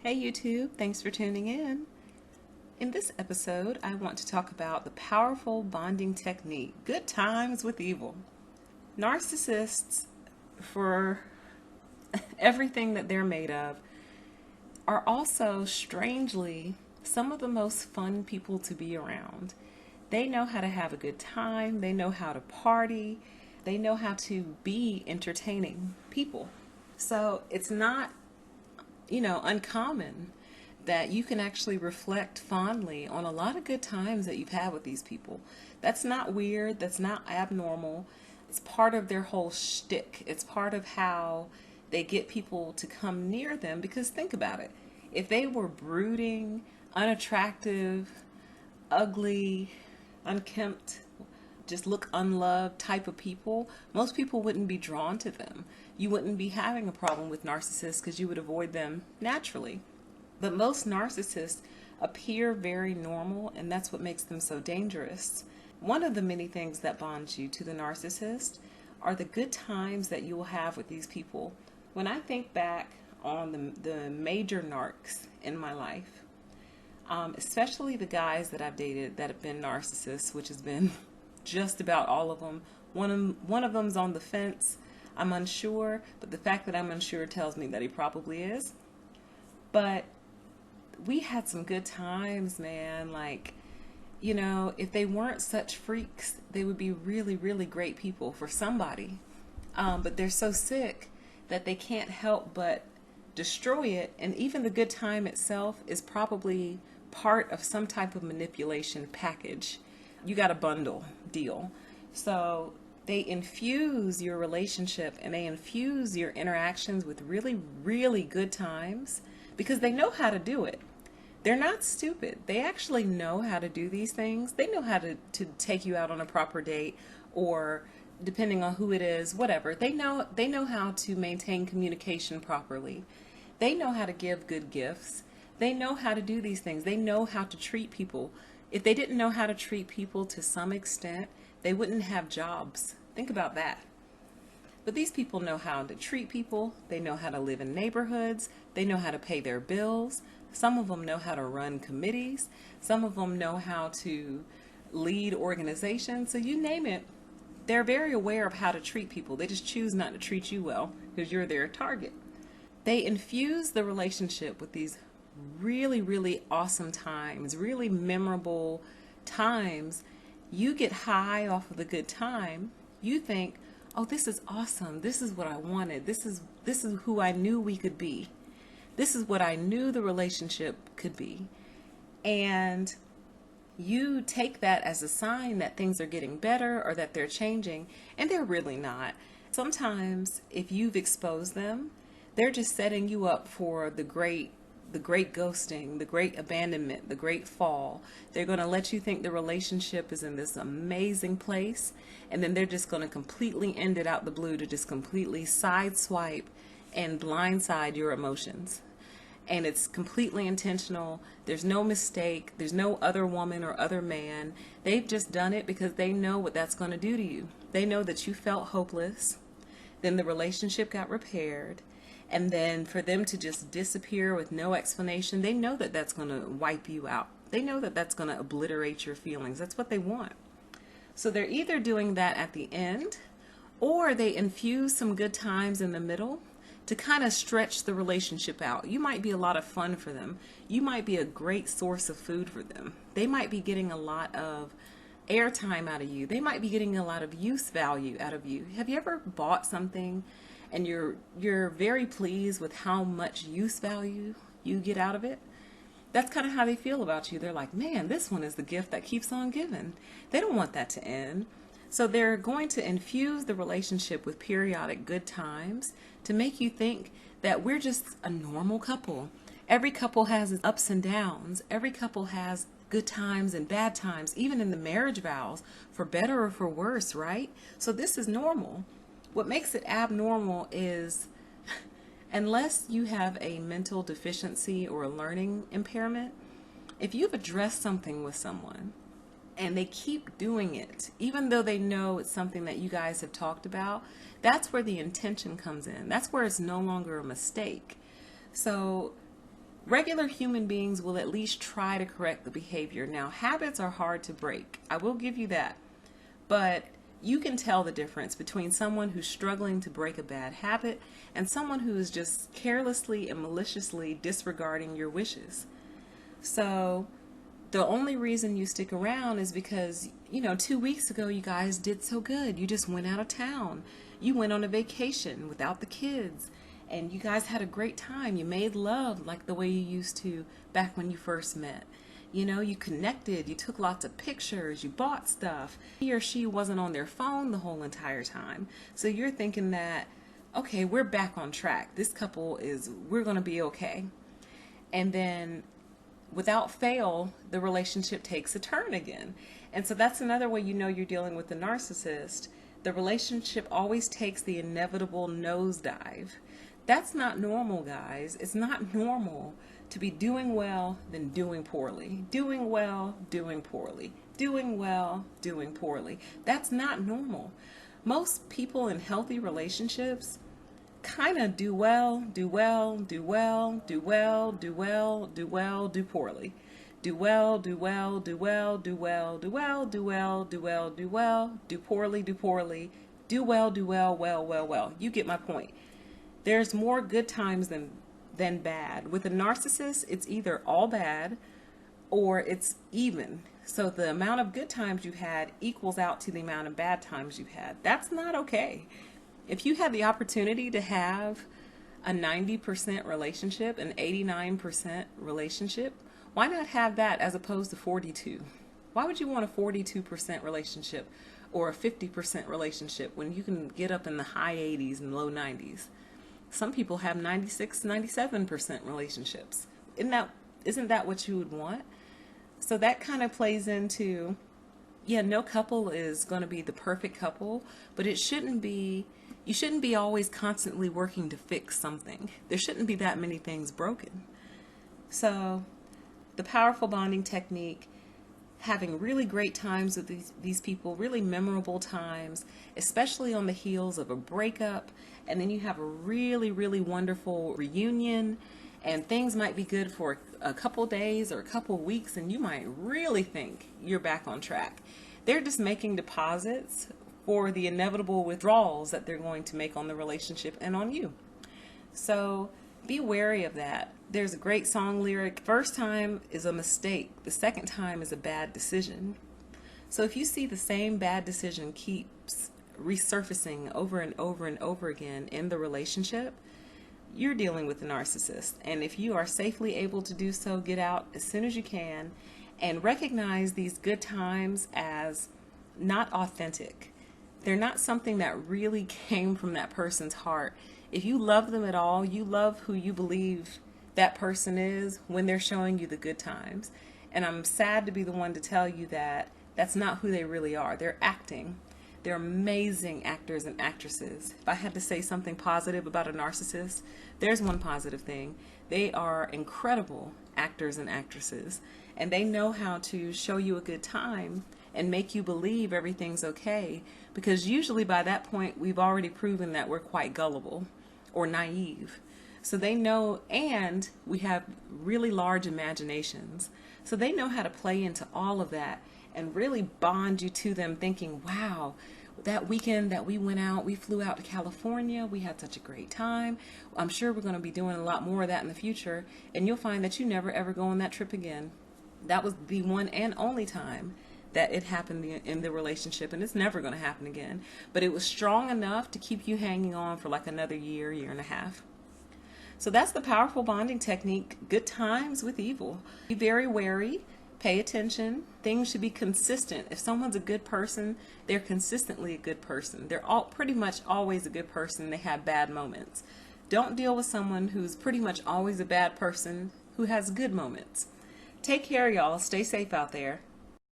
Hey YouTube, thanks for tuning in. In this episode, I want to talk about the powerful bonding technique, good times with evil. Narcissists, for everything that they're made of, are also strangely some of the most fun people to be around. They know how to have a good time, they know how to party, they know how to be entertaining people. So it's not uncommon that you can actually reflect fondly on a lot of good times that you've had with these people. That's not weird, that's not abnormal. It's part of their whole shtick. It's part of how they get people to come near them, because think about it. If they were brooding, unattractive, ugly, unkempt, just look unloved type of people, most people wouldn't be drawn to them. You wouldn't be having a problem with narcissists because you would avoid them naturally. But most narcissists appear very normal, and that's what makes them so dangerous. One of the many things that bonds you to the narcissist are the good times that you will have with these people. When I think back on the major narcs in my life, especially the guys that I've dated that have been narcissists, which has been just about all of them. One of them's on the fence. I'm unsure, but the fact that I'm unsure tells me that he probably is. But we had some good times, man. If they weren't such freaks, they would be really, really great people for somebody. But they're so sick that they can't help but destroy it. And even the good time itself is probably part of some type of manipulation package. You got a bundle deal. So they infuse your relationship and they infuse your interactions with really, really good times because they know how to do it. They're not stupid. They actually know how to do these things. They know how to take you out on a proper date, or depending on who it is, whatever. They know how to maintain communication properly. They know how to give good gifts. They know how to do these things. They know how to treat people. If they didn't know how to treat people to some extent, they wouldn't have jobs. Think about that. But these people know how to treat people. They know how to live in neighborhoods. They know how to pay their bills. Some of them know how to run committees. Some of them know how to lead organizations. So you name it, they're very aware of how to treat people. They just choose not to treat you well because you're their target. They infuse the relationship with these really, really awesome times, really memorable times. You get high off of the good time. You think, oh, this is awesome. This is what I wanted. This is who I knew we could be. This is what I knew the relationship could be. And you take that as a sign that things are getting better or that they're changing, and they're really not. Sometimes if you've exposed them, they're just setting you up for the great ghosting, the great abandonment, the great fall. They're going to let you think the relationship is in this amazing place, and then they're just going to completely end it out the blue to just completely sideswipe and blindside your emotions. And it's completely intentional. There's no mistake. There's no other woman or other man. They've just done it because they know what that's going to do to you. They know that you felt hopeless. Then the relationship got repaired. And then for them to just disappear with no explanation, they know that that's going to wipe you out. They know that that's going to obliterate your feelings. That's what they want. So they're either doing that at the end, or they infuse some good times in the middle to kind of stretch the relationship out. You might be a lot of fun for them. You might be a great source of food for them. They might be getting a lot of airtime out of you. They might be getting a lot of use value out of you. Have you ever bought something and you're very pleased with how much use value you get out of it? That's kind of how they feel about you. They're like, man, this one is the gift that keeps on giving. They don't want that to end. So they're going to infuse the relationship with periodic good times to make you think that we're just a normal couple. Every couple has its ups and downs. Every couple has good times and bad times, even in the marriage vows, for better or for worse, right? So this is normal. What makes it abnormal is unless you have a mental deficiency or a learning impairment, if you've addressed something with someone and they keep doing it, even though they know it's something that you guys have talked about, that's where the intention comes in. That's where it's no longer a mistake. So Regular human beings will at least try to correct the behavior. Now, habits are hard to break. I will give you that. But you can tell the difference between someone who's struggling to break a bad habit and someone who is just carelessly and maliciously disregarding your wishes. So the only reason you stick around is because, 2 weeks ago you guys did so good. You just went out of town. You went on a vacation without the kids. And you guys had a great time. You made love like the way you used to back when you first met. You connected, you took lots of pictures, you bought stuff. He or she wasn't on their phone the whole entire time. So you're thinking that, okay, we're back on track. This couple we're going to be okay. And then without fail, the relationship takes a turn again. And so that's another way you're dealing with the narcissist. The relationship always takes the inevitable nosedive. That's not normal, guys. It's not normal to be doing well, then doing poorly. Doing well, doing poorly. Doing well, doing poorly. That's not normal. Most people in healthy relationships kind of do well, do well, do well, do well, do well, do well, do poorly. Do well, do well, do well, do well, do well, do well, do well, do well, do poorly, do poorly, do well, well, well, well. You get my point. There's more good times than bad. With a narcissist, it's either all bad or it's even. So the amount of good times you've had equals out to the amount of bad times you've had. That's not okay. If you had the opportunity to have a 90% relationship, an 89% relationship, why not have that as opposed to 42? Why would you want a 42% relationship or a 50% relationship when you can get up in the high 80s and low 90s? Some people have 96, 97% relationships. Isn't that what you would want? So that kind of plays into, no couple is going to be the perfect couple, but you shouldn't be always constantly working to fix something. There shouldn't be that many things broken. So the powerful bonding technique, having really great times with these people, really memorable times, especially on the heels of a breakup, and then you have a really, really wonderful reunion, and things might be good for a couple days or a couple weeks, and you might really think you're back on track. They're just making deposits for the inevitable withdrawals that they're going to make on the relationship and on you. So be wary of that. There's a great song lyric. First time is a mistake. The second time is a bad decision. So if you see the same bad decision keeps resurfacing over and over and over again in the relationship, you're dealing with a narcissist. And if you are safely able to do so, get out as soon as you can and recognize these good times as not authentic. They're not something that really came from that person's heart. If you love them at all, you love who you believe that person is when they're showing you the good times. And I'm sad to be the one to tell you that that's not who they really are. They're acting. They're amazing actors and actresses. If I had to say something positive about a narcissist, there's one positive thing. They are incredible actors and actresses, and they know how to show you a good time and make you believe everything's okay, because usually by that point we've already proven that we're quite gullible or naive. So they know, and we have really large imaginations. So they know how to play into all of that and really bond you to them, thinking, wow, that weekend that we went out, we flew out to California, we had such a great time. I'm sure we're going to be doing a lot more of that in the future, and you'll find that you never ever go on that trip again. That was the one and only time that it happened in the relationship, and it's never going to happen again. But it was strong enough to keep you hanging on for like another year, year and a half. So that's the powerful bonding technique, good times with evil. Be very wary, pay attention. Things should be consistent. If someone's a good person, they're consistently a good person. They're all pretty much always a good person. They have bad moments. Don't deal with someone who's pretty much always a bad person who has good moments. Take care, y'all. Stay safe out there.